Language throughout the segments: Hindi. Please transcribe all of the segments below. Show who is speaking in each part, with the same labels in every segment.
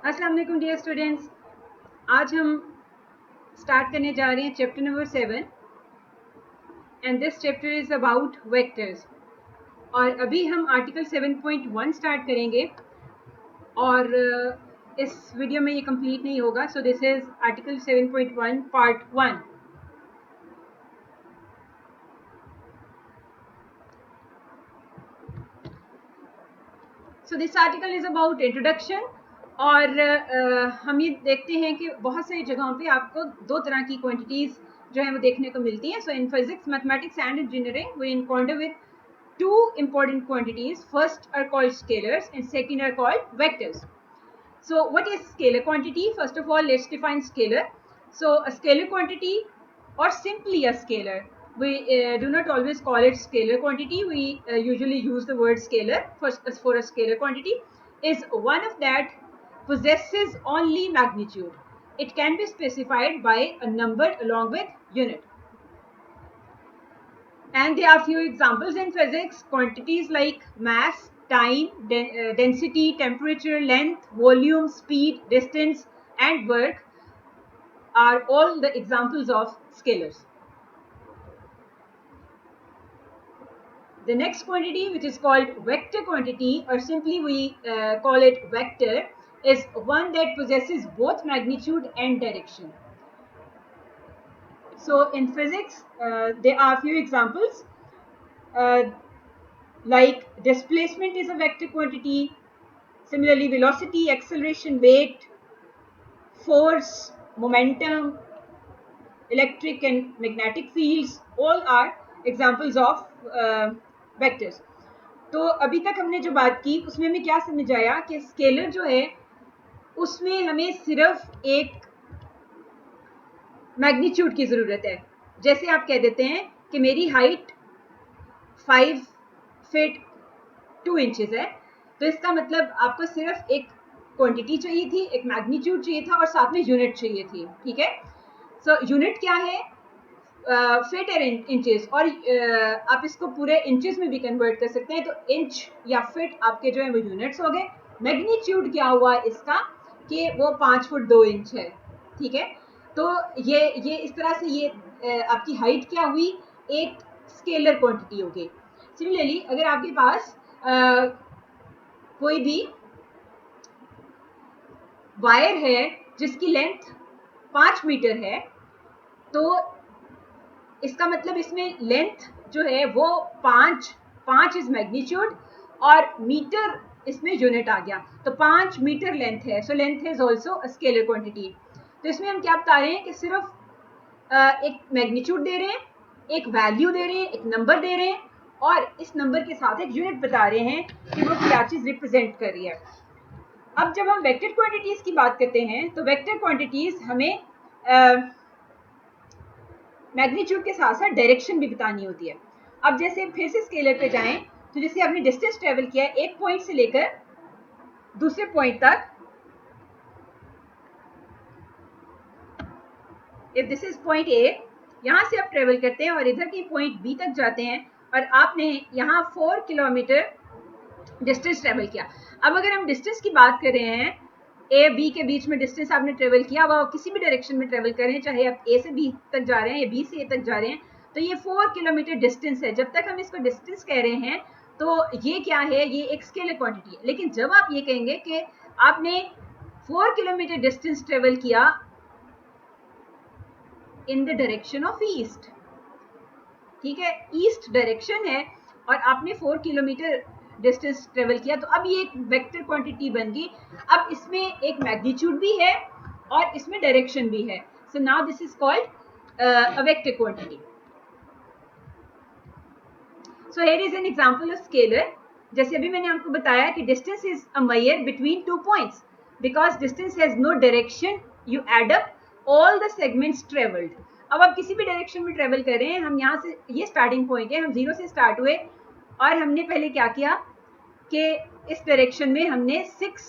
Speaker 1: अस्सलाम वालेकुम डियर स्टूडेंट्स। आज हम स्टार्ट करने जा रहे हैं chapter number 7 and this chapter is about vectors. और अभी हम आर्टिकल 7.1 स्टार्ट करेंगे और इस वीडियो में ये कंप्लीट नहीं होगा। So this is article 7.1 part 1। So this article is about introduction. और हम ये देखते हैं कि बहुत सारी जगहों पे आपको दो तरह की क्वांटिटीज़ जो है वो देखने को मिलती हैं। So in physics, mathematics and engineering we encounter with two important quantities. First are called scalars and second are called vectors. So what is scalar quantity? First of all, let's define scalar. So a scalar quantity, or simply a scalar, we do not always call it scalar quantity. We usually use the word scalar for a scalar quantity is one of that possesses only magnitude. It can be specified by a number along with unit. And there are few examples in physics. Quantities like mass, time, density, temperature, length, volume, speed, distance, and work are all the examples of scalars. The next quantity, which is called vector quantity, or simply we call it vector, is one that possesses both magnitude and direction. So in physics, there are few examples. Like displacement is a vector quantity. Similarly, velocity, acceleration, weight, force, momentum, electric and magnetic fields, all are examples of vectors. तो अभी तक हमने जो बात की उसमें हमें क्या समझ आया कि स्केलर जो है उसमें हमें सिर्फ एक मैग्नीट्यूड की ज़रूरत है। जैसे आप कह देते हैं कि मेरी हाइट 5 फीट 2 इंचेस है, तो इसका मतलब आपको सिर्फ एक क्वांटिटी चाहिए थी, एक मैग्नीट्यूड चाहिए था और साथ में यूनिट चाहिए थी। ठीक है, सो यूनिट क्या है? फीट और इंचेस। और आप इसको पूरे इंचेस में भी कन्वर्ट कर सकते हैं, तो इंच या फीट आपके जो है वो यूनिट्स हो गए। मैग्नीट्यूड क्या हुआ इसका कि वो 5 फुट 2 इंच है। ठीक है, तो ये इस तरह से ये आपकी हाइट क्या हुई? एक स्केलर क्वांटिटी हो गई। सिमिलरली अगर आपके पास कोई भी वायर है जिसकी लेंथ 5 मीटर है, तो इसका मतलब इसमें लेंथ जो है वो 5 इज मैग्नीट्यूड और मीटर इसमें यूनिट आ गया, तो 5 मीटर लेंथ है। So length is also a scalar quantity. तो इसमें हम क्या बता रहे हैं कि सिर्फ एक मैग्नीट्यूड दे रहे हैं, एक वैल्यू दे रहे हैं, एक नंबर दे रहे हैं और इस नंबर के साथ एक यूनिट बता रहे हैं कि वो क्या चीज़ रिप्रेजेंट कर रही है। अब जब हम वेक्टर क्वांटिटीज की बात करते हैं तो वेक्टर क्वांटिटीज हमें मैग्नीट्यूड के साथ साथ डायरेक्शन भी बतानी होती है। अब जैसे फिर से स्केलर पे जाएं, तो जैसे आपने डिस्टेंस ट्रेवल किया है एक पॉइंट से लेकर दूसरे पॉइंट तक, if this is point A, यहाँ से आप ट्रेवल करते हैं और इधर की पॉइंट बी तक जाते हैं और आपने यहाँ 4 किलोमीटर डिस्टेंस ट्रेवल किया। अब अगर हम डिस्टेंस की बात कर रहे हैं, ए बी के बीच में डिस्टेंस आपने ट्रेवल किया, अब आप किसी भी डायरेक्शन में ट्रेवल कर रहे हैं, चाहे आप ए से बी तक जा रहे हैं या बी से ए तक जा रहे हैं, तो ये 4 किलोमीटर डिस्टेंस है। जब तक हम इसको डिस्टेंस कह रहे हैं तो ये क्या है? ये एक स्केलर क्वांटिटी है। लेकिन जब आप ये कहेंगे कि आपने 4 किलोमीटर डिस्टेंस ट्रेवल किया in the direction of east, ठीक है, ईस्ट डायरेक्शन है और आपने 4 किलोमीटर डिस्टेंस ट्रेवल किया, तो अब ये एक वेक्टर क्वांटिटी बन गई। अब इसमें एक मैग्नीट्यूड भी है और इसमें डायरेक्शन भी है। So now this is called a vector quantity. So here is an example of scalar. जैसे अभी मैंने आपको बताया कि distance is a measure between 2 points because distance has no direction, you add up all the segments travelled. अब आप किसी भी डायरेक्शन में ट्रेवल कर रहे हैं, हम यहाँ से, ये स्टार्टिंग पॉइंट है, हम 0 से स्टार्ट हुए और हमने पहले क्या किया कि इस डायरेक्शन में हमने 6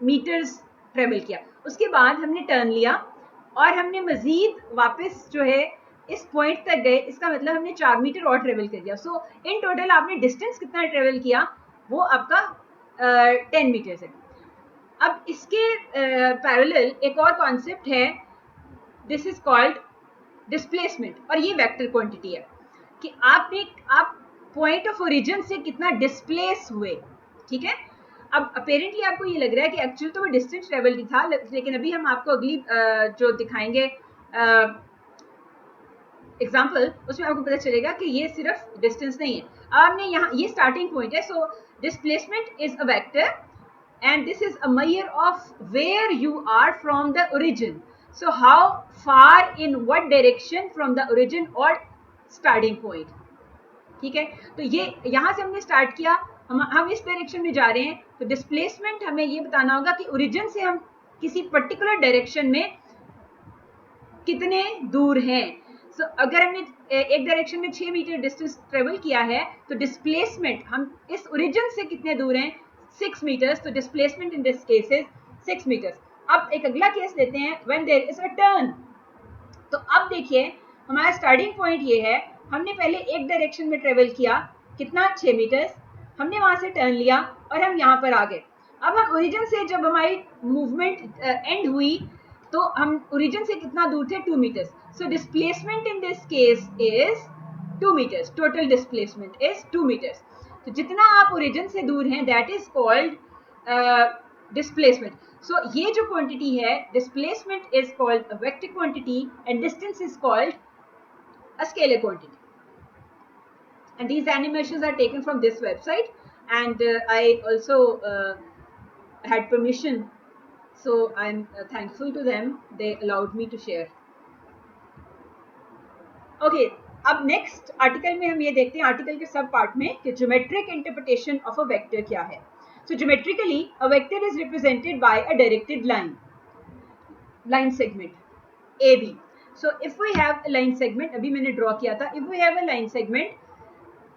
Speaker 1: मीटर्स ट्रेवल किया, उसके बाद हमने टर्न लिया और हमने मजीद वापस जो है इस पॉइंट तक गए, इसका मतलब हमने 4 मीटर और ट्रेवल कर दिया। सो इन टोटल आपने डिस्टेंस कितना ट्रेवल किया? वो आपका 10 मीटर्स है। अब इसके पैरेलल एक और कॉन्सेप्ट है, दिस इज कॉल्ड डिस्प्लेसमेंट, और ये वेक्टर क्वांटिटी है कि आप पॉइंट ऑफ ओरिजिन से कितना डिस्प्लेस हुए, ठीक है। अब अपेरेंटली आपको ये लग रहा है कि एक्चुअल तो वो डिस्टेंस ट्रेवल ही था, लेकिन अभी हम आपको अगली जो दिखाएंगे एग्जाम्पल, उसमें आपको पता चलेगा कि ये सिर्फ डिस्टेंस नहीं है। अब हमने यहाँ ये स्टार्टिंग पॉइंट है, so displacement is a vector and this is a measure of where you are from the origin, so how far in what direction from the origin or starting point, ठीक है। तो ये यहाँ से हमने स्टार्ट किया, हम इस डायरेक्शन में जा रहे हैं, तो डिस्प्लेसमेंट हमें ये बताना होगा कि ओरिजिन से हम किसी पर्टिकुलर डायरेक्शन में कितने दूर हैं। सो अगर हमने एक डायरेक्शन में 6 मीटर डिस्टेंस ट्रेवल किया है, तो डिस्प्लेसमेंट हम इस ओरिजिन से कितने दूर हैं, 6 meters, तो displacement in this case is 6 meters। अब एक अगला केस लेते हैं, when there is a turn. तो अब देखिए हमारा स्टार्टिंग पॉइंट ये है, हमने पहले एक डायरेक्शन में ट्रेवल किया, कितना 6 मीटर्स, हमने वहां से टर्न लिया और हम यहाँ पर आ गए। अब हम ओरिजिन से जब हमारी मूवमेंट एंड हुई, तो हम ओरिजिन से कितना दूर थे, 2 meters। So displacement in this case is 2 meters, total displacement is 2 meters। तो जितना आप ओरिजिन से दूर हैं, दैट इज कॉल्ड डिस्प्लेसमेंट। सो ये जो क्वांटिटी है, displacement is called a vector quantity and distance is called a scalar quantity. And these animations are taken from this website, and I also had permission, so I'm thankful to them, they allowed me to share. Okay, अब नेक्स्ट आर्टिकल में हम ये देखते हैं, आर्टिकल के सब पार्ट में, कि geometric interpretation of a vector क्या है। So geometrically a vector is represented by a directed line segment A B. So if we have a line segment, अभी मैंने ड्रॉ किया था, if we have a line segment,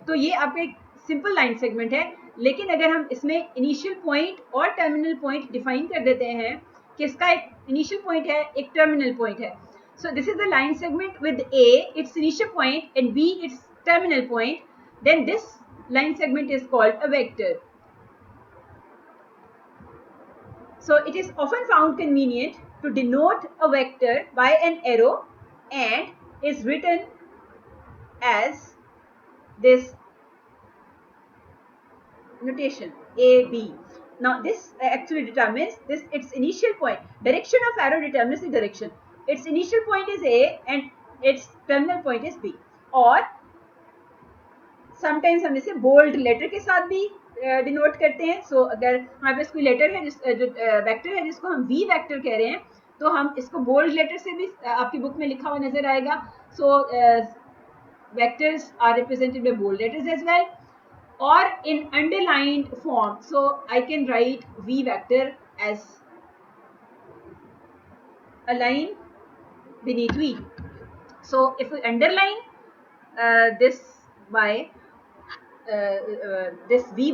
Speaker 1: तो ये आपका एक सिंपल लाइन सेगमेंट है, लेकिन अगर हम इसमें इनिशियल पॉइंट और टर्मिनल पॉइंट डिफाइन कर देते हैं कि इसका एक इनिशियल पॉइंट है, एक टर्मिनल पॉइंट है। So this is the line segment with A, its initial point, and B, its terminal point. Then this line segment is called a vector. So it is often found convenient to denote a vector by an arrow and is written as this notation AB. Now this actually determines this its initial point. Direction of arrow determines the direction. Its initial point is A and its terminal point is B. और समटाइम्स हम इसे बोल्ड लेटर के साथ भी डिनोट करते हैं। सो अगर हमारे पास कोई लेटर है जो वेक्टर है जिसको हम वी वेक्टर कह रहे हैं, तो हम इसको बोल्ड लेटर से भी आपकी बुक में लिखा हुआ नजर आएगा। So vectors are represented by bold letters as well, or in underlined form. So I can write V vector as a line beneath V. So if we underline this by this V,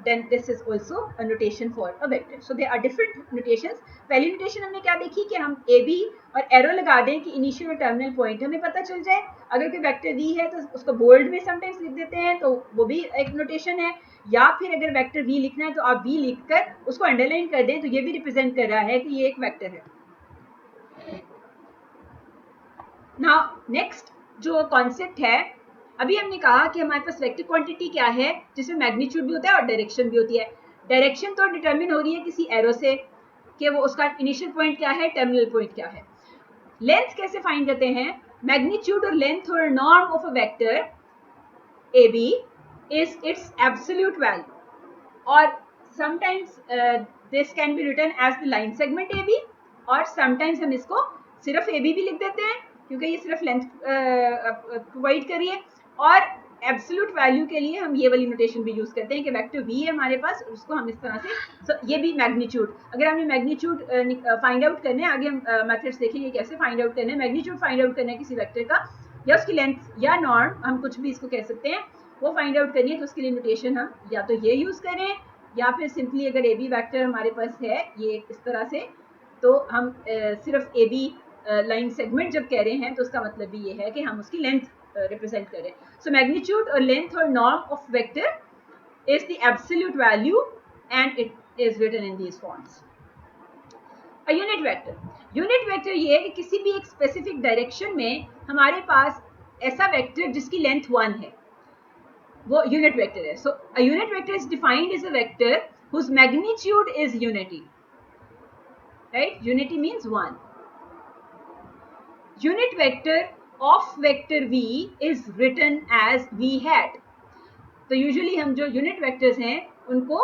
Speaker 1: then this is also a notation for a vector. So there are different notations. पहली notation हमने क्या देखी कि हम ए बी और एरो लगा दें कि इनिशियल और टर्मिनल पॉइंट हमें पता चल जाए। अगर कोई वेक्टर वी है तो उसको बोल्ड में समटाइम्स लिख देते हैं, तो वो भी एक नोटेशन है। या फिर अगर वेक्टर वी लिखना है तो आप वी लिखकर उसको अंडरलाइन कर दें, तो ये भी रिप्रेजेंट कर रहा है कि ये एक वेक्टर है। नाउ नेक्स्ट जो कॉन्सेप्ट है, अभी हमने कहा कि हमारे पास वेक्टर क्वांटिटी क्या है, जिसमें मैग्नीट्यूड भी होता है और डायरेक्शन भी होती है। डायरेक्शन तो डिटरमिन हो रही है किसी एरो से कि वो उसका इनिशियल पॉइंट क्या है, टर्मिनल पॉइंट क्या है। लेंथ कैसे फाइंड करते हैं, मैग्नीट्यूड और लेंथ और norm of a vector A B is its absolute value, और sometimes this can be written as the line segment A B, और समटाइम्स हम इसको सिर्फ ए बी भी लिख देते हैं क्योंकि ये सिर्फ लेंथ प्रोवाइड कर रही है। और एब्सोल्यूट वैल्यू के लिए हम ये वाली नोटेशन भी यूज करते हैं कि वेक्टर वी है हमारे पास, उसको हम इस तरह से ये भी मैग्नीट्यूड, अगर हमें मैग्नीट्यूड फाइंड आउट करने, आगे हम मेथड्स देखेंगे कैसे फाइंड आउट करना है, मैग्नीट्यूड फाइंड आउट करना है किसी वेक्टर का, या उसकी लेंथ या नॉर्म, हम कुछ भी इसको कह सकते हैं, वो फाइंड आउट करनी है, तो उसके लिए नोटेशन हम या तो ये यूज करें, या फिर सिंपली अगर ए बी वैक्टर हमारे पास है ये इस तरह से, तो हम सिर्फ ए बी लाइन सेगमेंट जब कह रहे हैं तो उसका मतलब भी ये है कि हम उसकी लेंथ रिप्रेजेंट करें। सो मैग्नीट्यूड और लेंथ और norm of vector is the absolute value and is written in these forms. A unit vector. Unit vector ये है कि किसी भी एक स्पेसिफिक डायरेक्शन में हमारे पास ऐसा वेक्टर जिसकी लेंथ 1 है, वो यूनिट वेक्टर है. So a unit vector is defined as a vector whose magnitude is unity. Right? Unity means 1. Unit vector of vector v is written as v hat. तो यूजुअली हम जो यूनिट वेक्टर्स हैं उनको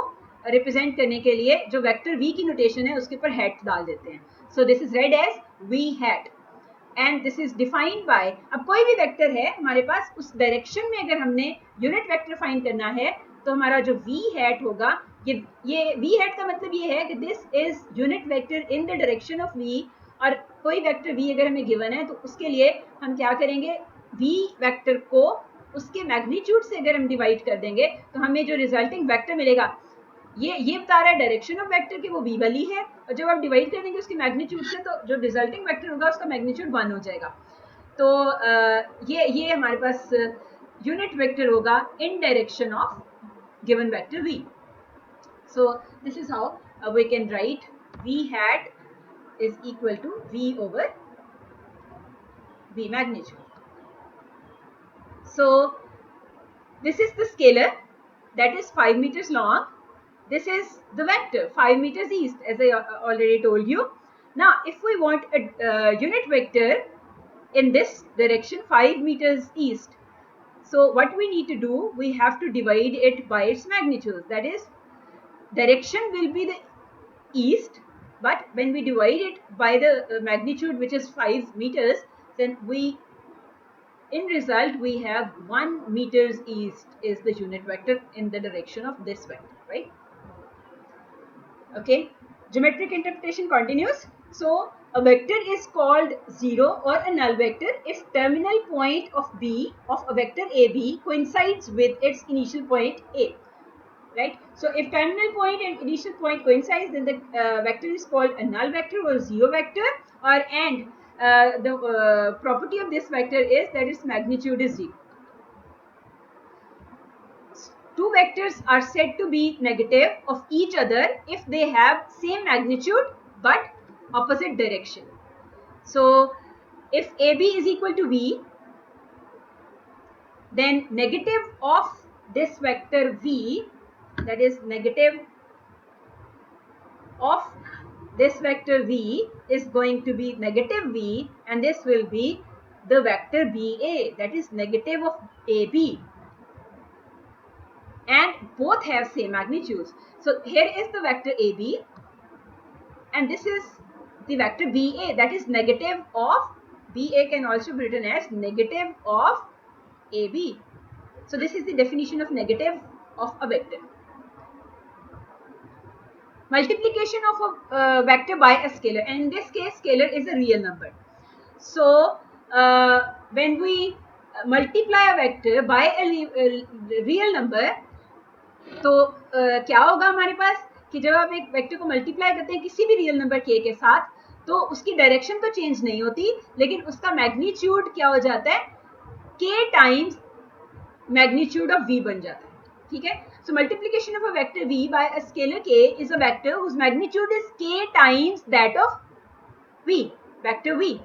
Speaker 1: रिप्रेजेंट करने के लिए जो वेक्टर v की नोटेशन है उसके ऊपर हैट डाल देते हैं. So this is read as v hat and this is defined by, अब कोई भी वेक्टर है हमारे पास, उस डायरेक्शन में अगर हमने यूनिट वेक्टर फाइंड करना है तो हमारा जो v hat होगा, ये v hat का मतलब ये है कि this is unit vector in the direction of v. और कोई वेक्टर v अगर हमें गिवन है तो उसके लिए हम क्या करेंगे, v वेक्टर को उसके मैग्नीट्यूड से अगर हम डिवाइड कर देंगे तो हमें जो रिजल्टिंग वेक्टर मिलेगा, ये बता रहा है डायरेक्शन ऑफ वेक्टर कि वो v वाली है, और जब आप डिवाइड कर देंगे उसके मैग्नीट्यूड से तो जो रिजल्टिंग वेक्टर होगा उसका मैग्नीट्यूड 1 हो जाएगा. तो ये हमारे पास यूनिट वेक्टर होगा in direction of given vector v. So this is how we can write v hat is equal to v over v magnitude. So this is the scalar that is 5 meters long. This is the vector 5 meters east, as I already told you. Now if we want a unit vector in this direction 5 meters east, so what we need to do, we have to divide it by its magnitude. That is, direction will be the east, but when we divide it by the magnitude which is 5 meters, then in result we have 1 meters east is the unit vector in the direction of this vector, right? Okay, geometric interpretation continues. So a vector is called zero or a null vector if terminal point of b of a vector ab coincides with its initial point a. Right? So if terminal point and initial point coincides, then the vector is called a null vector or zero vector. And the property of this vector is that its magnitude is 0. Two vectors are said to be negative of each other if they have same magnitude but opposite direction. So if AB is equal to V, then negative of this vector V, that is negative of this vector V is going to be negative V, and this will be the vector BA, that is negative of AB, and both have same magnitudes. So here is the vector AB and this is the vector BA, that is negative of BA, can also be written as negative of AB. So this is the definition of negative of a vector. Multiplication of a vector by a scalar, and in this case scalar is a real number. So when we multiply a vector by a real number, तो क्या होगा हमारे पास कि जब आप एक वेक्टर को मल्टीप्लाई करते हैं किसी भी रियल नंबर k के साथ, तो उसकी डायरेक्शन तो चेंज नहीं होती, लेकिन उसका मैग्नीट्यूड क्या हो जाता है, k times magnitude of v बन जाता है. ठीक है, so multiplication of a vector v by a scalar k is a vector whose magnitude is k times that of v, vector v.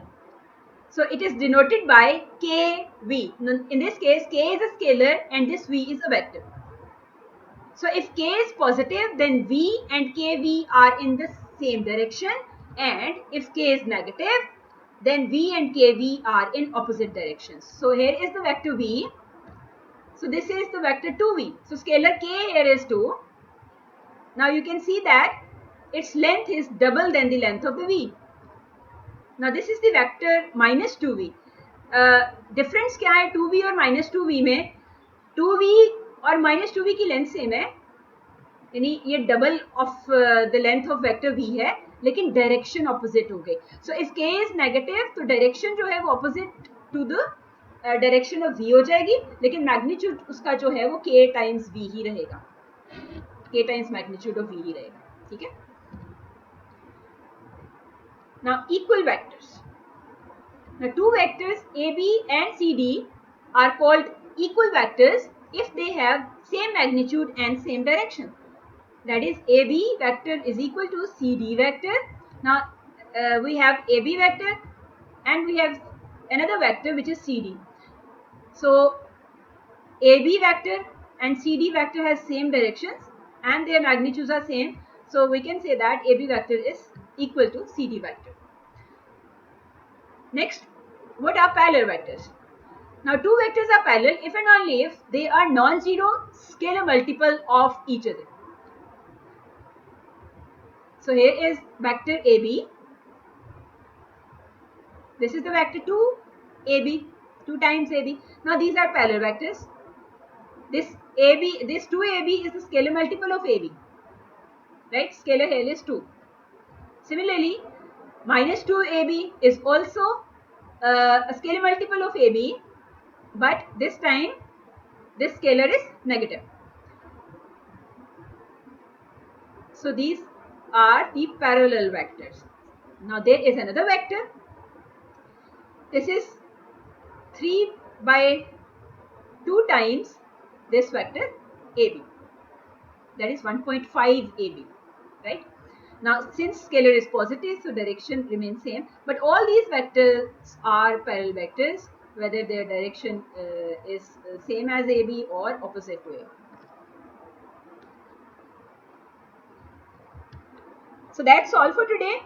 Speaker 1: So it is denoted by kv. In this case k is a scalar and this v is a vector. So if k is positive, then v and kv are in the same direction, and if k is negative, then v and kv are in opposite directions. So here is the vector v. So this is the vector 2v. So scalar k here is 2. Now you can see that its length is double than the length of the v. Now this is the vector minus 2v. Difference क्या है 2v और minus 2v में? 2v और minus 2v की लेंथ सेम है, यानी ये double of the length of vector v है, लेकिन डायरेक्शन ऑपोजिट हो गई. So if k is negative तो डायरेक्शन जो है वो opposite to the direction of v हो जाएगी, लेकिन मैग्नीट्यूड उसका जो है वो k टाइम्स v ही रहेगा, k times magnitude of v ही रहेगा. ठीक है. Now equal vectors. Now two vectors AB and CD are called equal vectors if they have same magnitude and same direction. that is AB vector is equal to CD vector. Now we have AB vector and we have another vector which is CD. So AB vector and CD vector has same directions and their magnitudes are same. So we can say that AB vector is equal to CD vector. Next, what are parallel vectors? Now two vectors are parallel if and only if they are non-zero scalar multiple of each other. So here is vector AB. This is the vector 2AB, 2 times AB. Now these are parallel vectors. This 2AB is the scalar multiple of AB. Right? Scalar here is 2. Similarly, minus 2AB is also a scalar multiple of AB, but this time this scalar is negative. So these are the parallel vectors. Now there is another vector. This is 3 by 2 times this vector AB. That is 1.5 AB. Right? Now since scalar is positive, so direction remains same. But all these vectors are parallel vectors, whether their direction is same as AB or opposite to AB. So that's all for today.